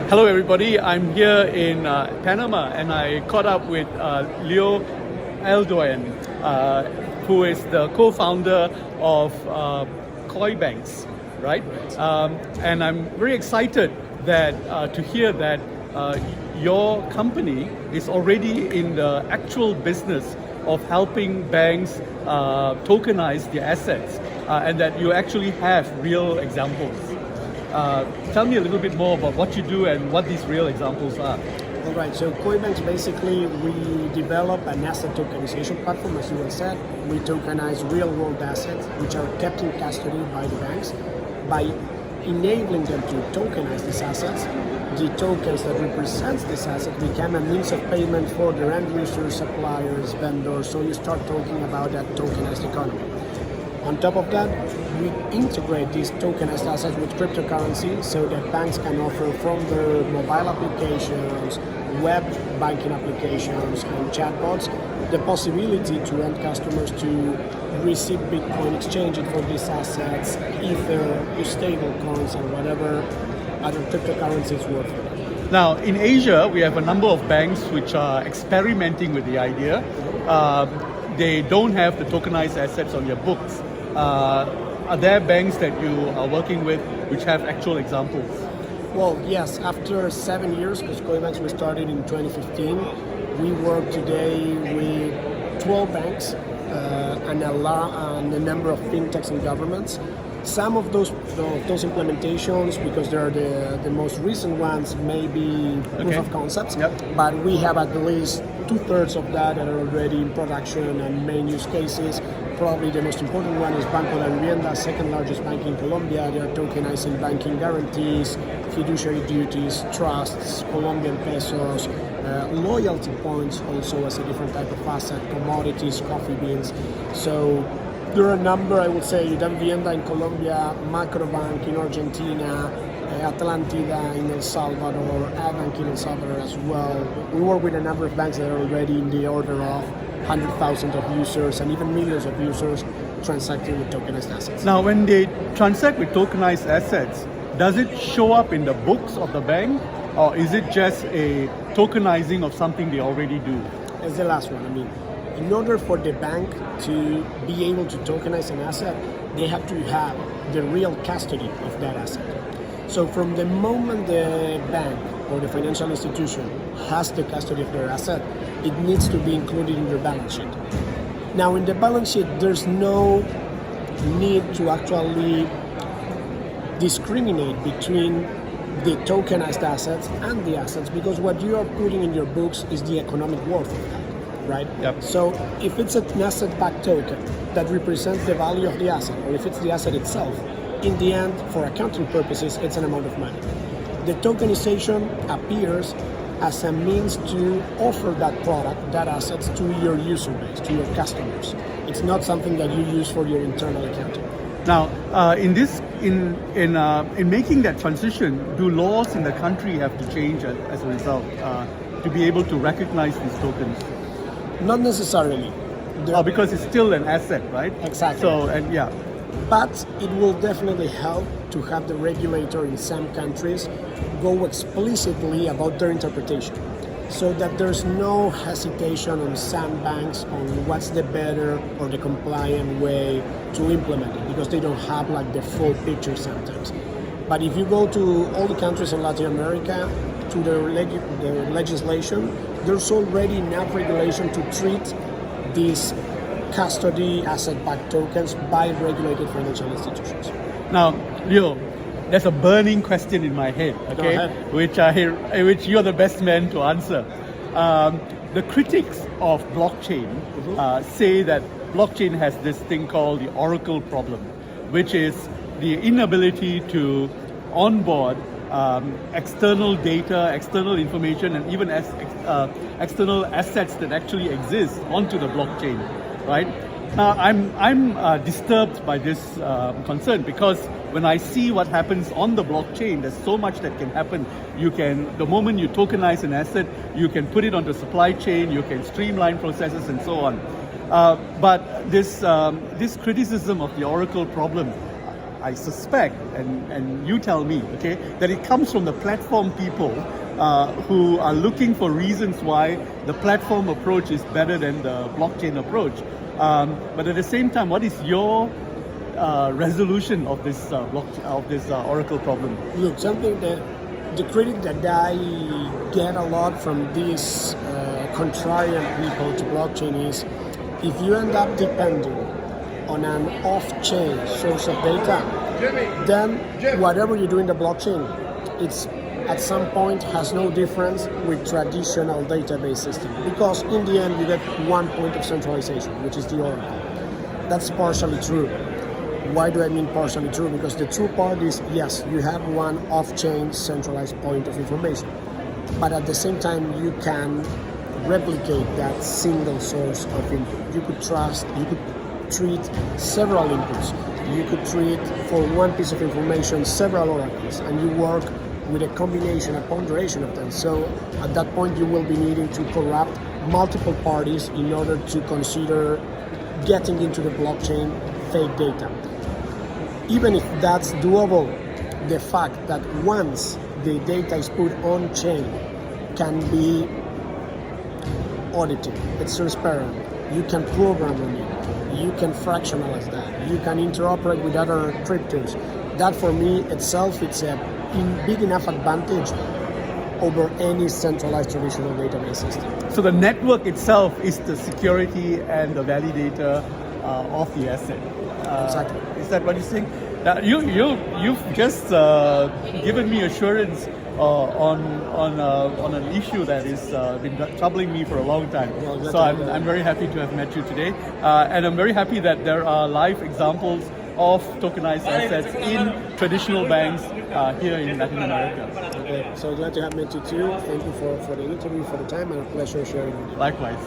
Hello everybody, I'm here in Panama and I caught up with Leo Elduayen, who is the co-founder of Koibanx, right? And I'm very excited that to hear that your company is already in the actual business of helping banks tokenize their assets and that you actually have real examples. Tell me a little bit more about what you do and what these real examples are. All right, so Koibanx, basically we develop an asset tokenization platform, as you well said. We tokenize real world assets which are kept in custody by the banks. By enabling them to tokenize these assets, the tokens that represents this asset become a means of payment for their end users, suppliers, vendors, so you start talking about that tokenized economy. On top of that, we integrate these tokenized assets with cryptocurrency so that banks can offer from their mobile applications, web banking applications, and chatbots the possibility to end customers to receive Bitcoin, exchange it for these assets, Ether, stable coins, and whatever other cryptocurrencies work for them. Now, in Asia, we have a number of banks which are experimenting with the idea. They don't have the tokenized assets on their books. Are there banks that you are working with which have actual examples? Well, yes. After 7 years, because Koibanx was started in 2015, we work today with 12 banks and a number of fintechs and governments. Some of those implementations, because they're the most recent ones, may be proof of concepts, but we have at least 2/3 of that are already in production and main use cases. Probably the most important one is Banco de Vivienda, second largest bank in Colombia. They are tokenizing banking guarantees, fiduciary duties, trusts, Colombian pesos, loyalty points also as a different type of asset, commodities, coffee beans. So there are a number, I would say, Vivienda in Colombia, Macrobank in Argentina, Atlantida in El Salvador, Abank in El Salvador as well. We work with a number of banks that are already in the order of 100,000 of users and even millions of users transacting with tokenized assets. Now, when they transact with tokenized assets, does it show up in the books of the bank, or is it just a tokenizing of something they already do? It's the last one. I mean, in order for the bank to be able to tokenize an asset, they have to have the real custody of that asset. So from the moment the bank or the financial institution has the custody of their asset, it needs to be included in your balance sheet. Now in the balance sheet, there's no need to actually discriminate between the tokenized assets and the assets, because what you are putting in your books is the economic worth of that, right? Yep. So if it's an asset-backed token that represents the value of the asset, or if it's the asset itself, in the end, for accounting purposes, it's an amount of money. The tokenization appears as a means to offer that product, that assets, to your user base, to your customers. It's not something that you use for your internal accounting. Now, in making that transition, do laws in the country have to change as a result to be able to recognize these tokens? Not necessarily. Because it's still an asset, right? Exactly. So, and yeah. But it will definitely help to have the regulator in some countries go explicitly about their interpretation, so that there's no hesitation on some banks on what's the better or the compliant way to implement it, because they don't have like the full picture sometimes. But if you go to all the countries in Latin America, to their legislation, there's already enough regulation to treat these custody asset-backed tokens by regulated financial institutions. Now, Leo, there's a burning question in my head, okay, which you're the best man to answer. The critics of blockchain say that blockchain has this thing called the Oracle problem, which is the inability to onboard external data, external information, and even external assets that actually exist onto the blockchain, right? Now, I'm disturbed by this concern, because when I see what happens on the blockchain, there's so much that can happen. The moment you tokenize an asset, you can put it on the supply chain, you can streamline processes and so on. But this criticism of the Oracle problem, I suspect, and you tell me, okay, that it comes from the platform people who are looking for reasons why the platform approach is better than the blockchain approach. But at the same time, what is your resolution of this Oracle problem? Look, something that the critic that I get a lot from these contrarian people to blockchain is, if you end up depending on an off-chain source of data, then whatever you do in the blockchain, it's at some point has no difference with traditional database system, because in the end you get one point of centralization, which is the Oracle. That's partially true. Why do I mean partially true? Because the true part is, yes, you have one off-chain centralized point of information, but at the same time you can replicate that single source of input. You could treat several inputs. You could treat for one piece of information several oracles, and you work with a combination, a ponderation of them. So at that point you will be needing to corrupt multiple parties in order to consider getting into the blockchain fake data. Even if that's doable, the fact that once the data is put on chain can be audited, it's transparent, you can program on it, you can fractionalize that, you can interoperate with other cryptos. That for me itself, it's a big enough advantage over any centralized traditional database system. So the network itself is the security and the validator of the asset. Exactly. Is that what you think? You've just given me assurance on an issue that is been troubling me for a long time. Well, so I'm very happy to have met you today, and I'm very happy that there are live examples of tokenized assets in traditional banks here in Latin America. Okay, so glad to have met you too. Thank you for the interview, for the time, and a pleasure sharing with you. Likewise.